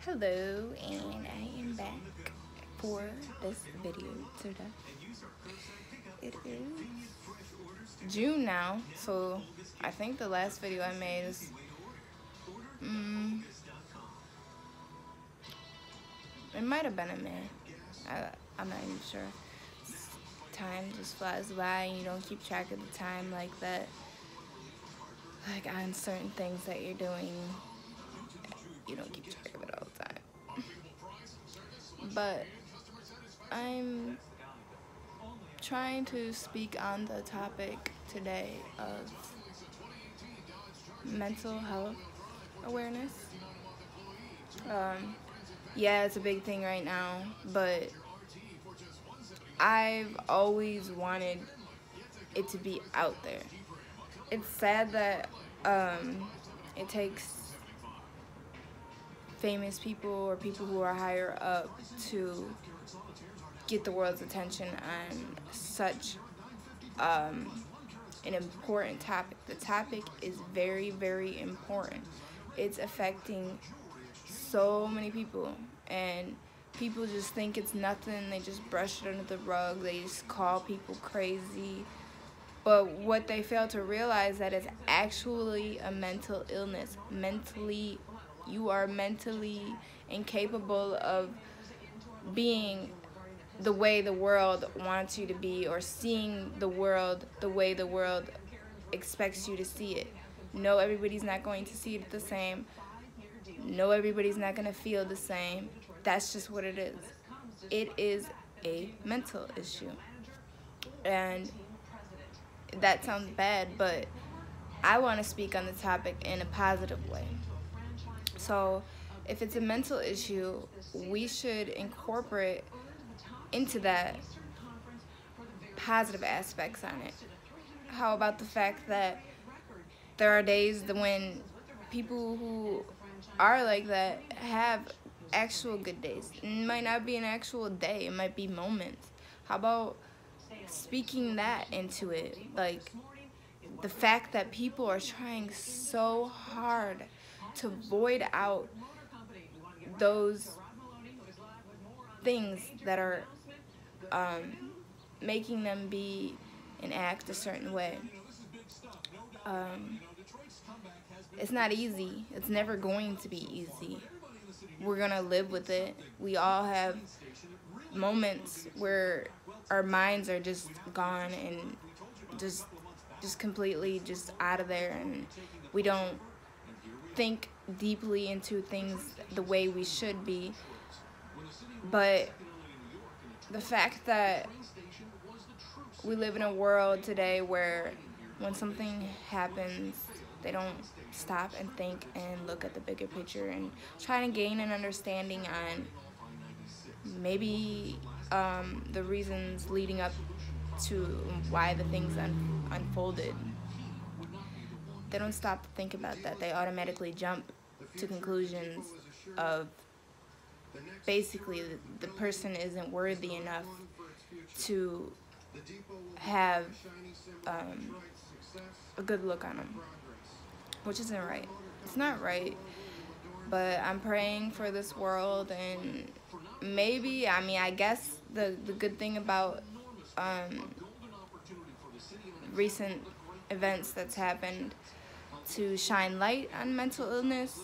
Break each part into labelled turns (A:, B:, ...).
A: Hello, and I am back for this video today. It is June now, so I think the last video I made is, it might have been in May. I'm not even sure. Time just flies by and you don't keep track of the time like that. Like on certain things that you're doing, you don't keep track of it all the time. But I'm trying to speak on the topic today of mental health awareness. Yeah, it's a big thing right now, but I've always wanted it to be out there. It's sad that it takes famous people or people who are higher up to get the world's attention on such an important topic. The topic is very, very important. It's affecting so many people, and people just think it's nothing. They just brush it under the rug. They just call people crazy. But what they fail to realize that it's actually a mental illness. You are mentally incapable of being the way the world wants you to be, or seeing the world the way the world expects you to see it. No, everybody's not going to see it the same. No, everybody's not going to feel the same. That's just what it is. It is a mental issue. And that sounds bad, but I want to speak on the topic in a positive way. So if it's a mental issue, we should incorporate into that positive aspects on it. How about the fact that there are days when people who are like that have actual good days? It might not be an actual day, it might be moments. How about speaking that into it? Like, the fact that people are trying so hard to void out those things that are making them be and act a certain way. It's not easy. It's never going to be easy. We're gonna live with it. We all have moments where our minds are just gone and just completely just out of there, and we don't think deeply into things the way we should be. But the fact that we live in a world today where when something happens, they don't stop and think and look at the bigger picture and try to gain an understanding on maybe the reasons leading up to why the things unfolded. They don't stop to think about that. They automatically jump to conclusions of basically the person isn't worthy enough to have a good look on them, which isn't right. It's not right. But I'm praying for this world, and maybe, I guess the good thing about recent events that's happened to shine light on mental illness,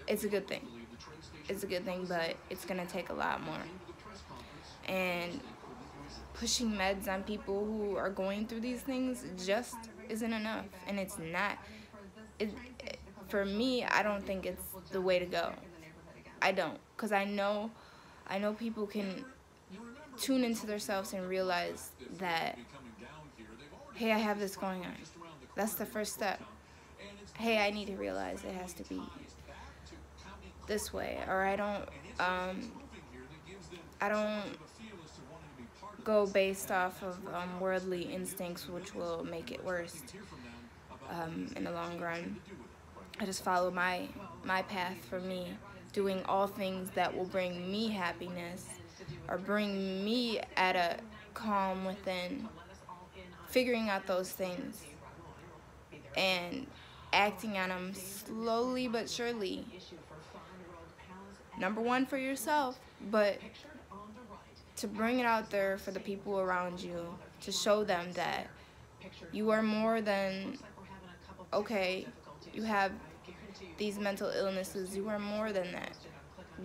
A: it's a good thing. It's a good thing, but it's gonna take a lot more. And pushing meds on people who are going through these things just isn't enough. And it's not. For me, I don't think it's the way to go. I don't, because I know people can tune into themselves and realize that, hey, I have this going on. That's the first step. Hey, I need to realize it has to be this way, or I don't go based off of worldly instincts, which will make it worse in the long run. I just follow my path for me, doing all things that will bring me happiness or bring me at a calm within, figuring out those things and acting on them slowly but surely. Number one for yourself, but to bring it out there for the people around you, to show them that you are more than, okay, you have these mental illnesses, you are more than that.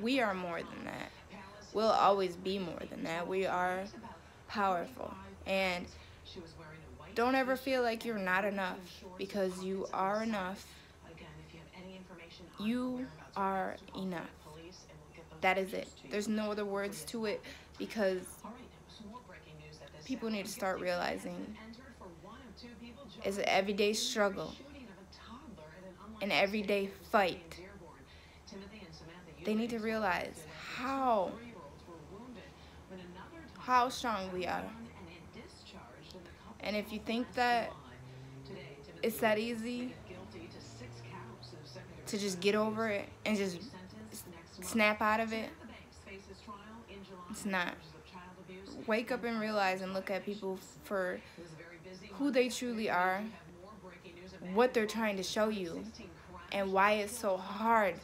A: We are more than that. We'll always be more than that. We are powerful. And don't ever feel like you're not enough, because you are enough. You are enough. That is it. There's no other words to it, because people need to start realizing it's an everyday struggle, an everyday fight. They need to realize how strong we are. And if you think that it's that easy to just get over it and just snap out of it, it's not. Wake up and realize and look at people for who they truly are, what they're trying to show you, and why it's so hard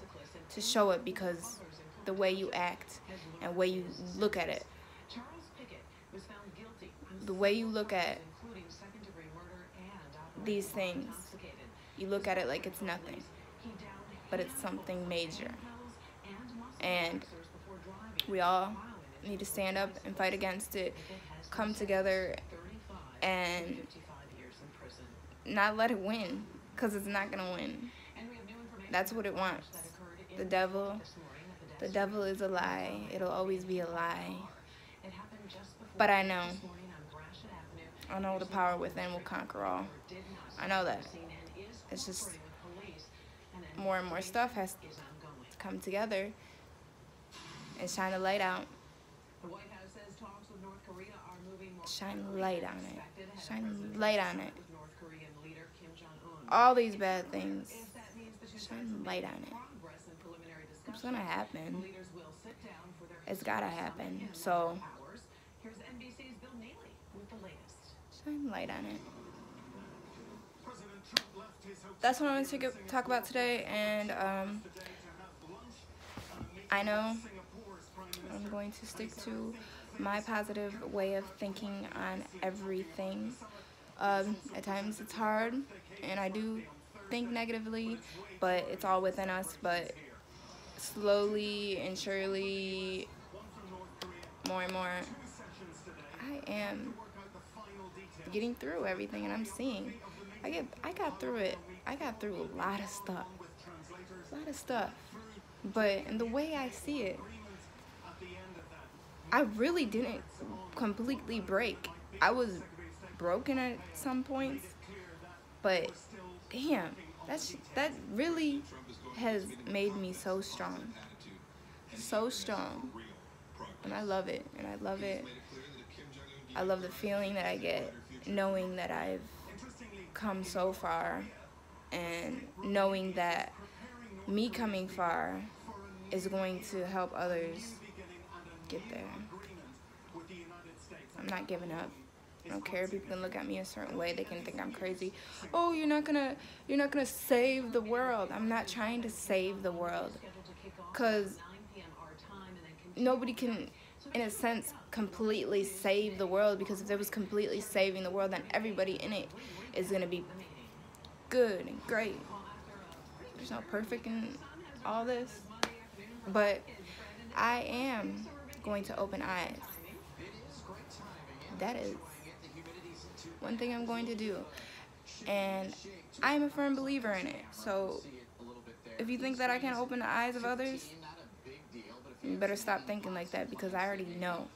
A: to show it, because the way you act and way you look at it. The way you look at these things, you look at it like it's nothing, but it's something major. And we all need to stand up and fight against it, come together, and not let it win, because it's not going to win. That's what it wants. The devil is a lie. It'll always be a lie. But I know the power within will conquer all. I know that. It's just more and more stuff has to come together and shine a light out. Shine light on it. Shine light on it. All these bad things. Shine light on it. It's gonna happen. It's gotta happen. So shine light on it. That's what I want to talk about today, and I know I'm going to stick to my positive way of thinking on everything. At times it's hard, and I do think negatively, but it's all within us. But slowly and surely, more and more, I am getting through everything, and I'm seeing I got through it. I got through a lot of stuff, but in the way I see it, I really didn't completely break. I was broken at some points, but damn, that really has made me so strong, and I love it, I love the feeling that I get knowing that I've come so far, and knowing that me coming far is going to help others get there. I'm not giving up. I don't care if people can look at me a certain way. They can think I'm crazy. Oh, you're not gonna save the world. I'm not trying to save the world, because nobody can, in a sense, completely save the world, because if there was completely saving the world, then everybody in it is gonna be good and great. There's no perfect in all this, but I am going to open eyes. That is one thing I'm going to do, and I am a firm believer in it. So if you think that I can't open the eyes of others, you better stop thinking like that, because I already know.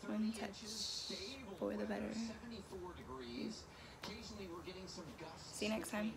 A: One touch for the better. See you next time.